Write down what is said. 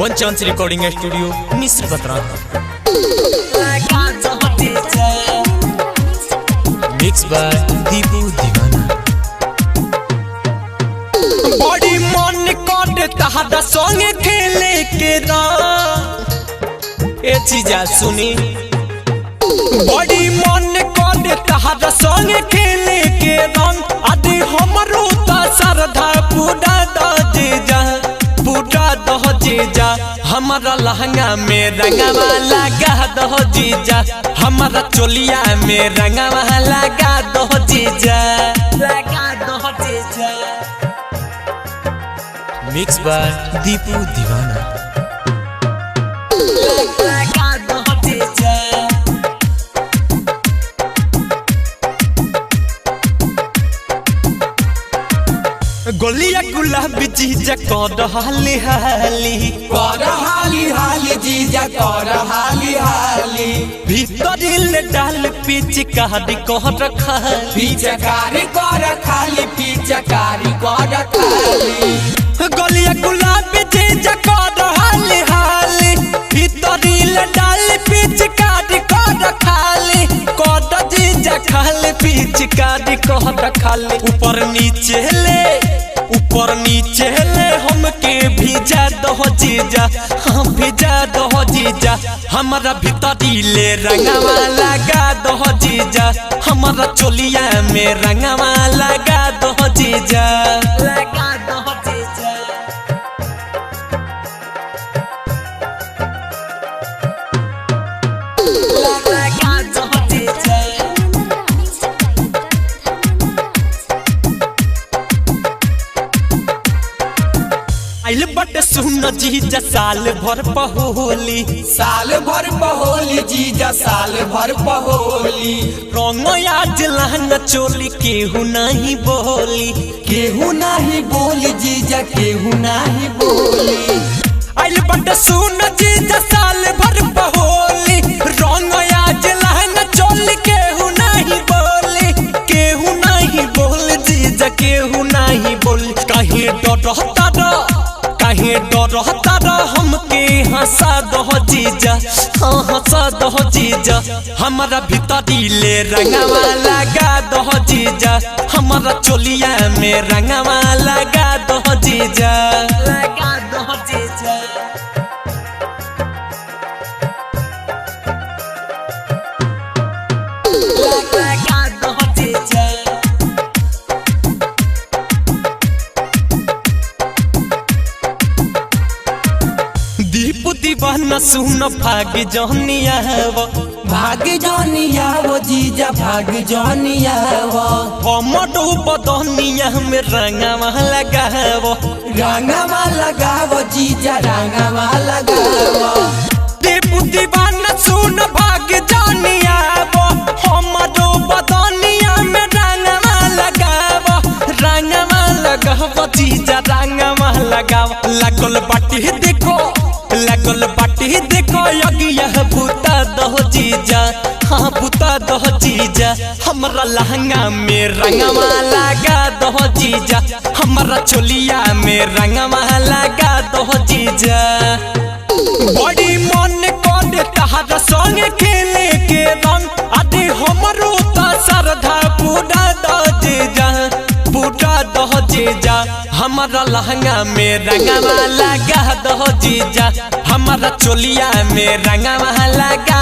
वन chance recording studio मिस्र पत्रा mix by Deepu दीवाना। बड़ी मन कर तहरा संग खेले के ना ए चीजा सुनी। बड़ी मन कर तहरा संग खेले के रंग आदि हमरो ता सरधा पूरा दे जा पूरा दह जीजा। हमारा लहंगा में रंगवा लगा दह जीजा, हमारा चोलिया में रंगवा लगा दह जीजा, लगा दह जीजा। मिक्स बाय दीपू दीवाना। लगा दह जीजा। गोलिया गुलाबी जीजा कर हाली हाली, कर हाली हाली जीजा कर हाली हाली। भीतर डाल पिचकारी कर खाली, पिचकारी कर खाली पिचकारी कर खाली। गोलिया गुलाबी जीजा कर हाली हाली, भीतर डाल पिचकारी कर खाली, कर जीजा खाली पिचकारी कर खाली। ऊपर नीचे ले हमके भिजा दह जीजा, हाँ भिजा दह जीजा। हमारा भीतरी ले रंगवा लगा दह जीजा, हमारा चोलिया में रंगवा लगा दह जीजा, लगा दह जीजा। लगा दह जीजा। आइल बट सुन जीजा साल भर पहोली, साल भर पहोली जीजा साल भर पहोली। रंग आज लहंगा चोली केहू नहीं बोली, केहू नहीं बोली जीजा केहू नहीं बोली। आइल बट सुन जीजा साल भर पहोली, रंग आज लहंगा चोली केहू नहीं बोली, केहू नहीं बोल जीजा केहू नहीं बोल। कहीं डरता हमके हंसा दह जीजा, हाँ हंसा दह जीजा। हमारा भीतरी ले रंगवा लगा दह जीजा, हमारा चोलिया में रंगवा लगा दह जीजा, लगा दह जीजा। लगा दह जीजा। दीपू दीवाना सुन भाग जहनिया वो, भाग जनिया वो जीजा भाग जनिया वो। हमरो बदनिया में रंगवा लगावो, रंगवा लगावो जीजा रंगवा लगावो। दीपू दीवाना सुन भाग जनिया वो, हमरो बदनिया में रंगवा लगावो, रंगवा लगावो जीजा रंगवा लगावो। लागल बाटी देखो यगिया भूता दह जीजा, हाँ भूता दह जीजा। हमारा लहंगा में रंगवा लगा दह जीजा, हमारा चोलिया में रंगवा लगा दह जीजा। बड़ी मन कर तहरा संग खेले के रंग आदि हमरो ता सरधा पूरा दह जीजा, पूरा दह जीजा। हमारा लहंगा में रंगवा लगा दह जीजा, हमारा चोलिया में रंगवा लगा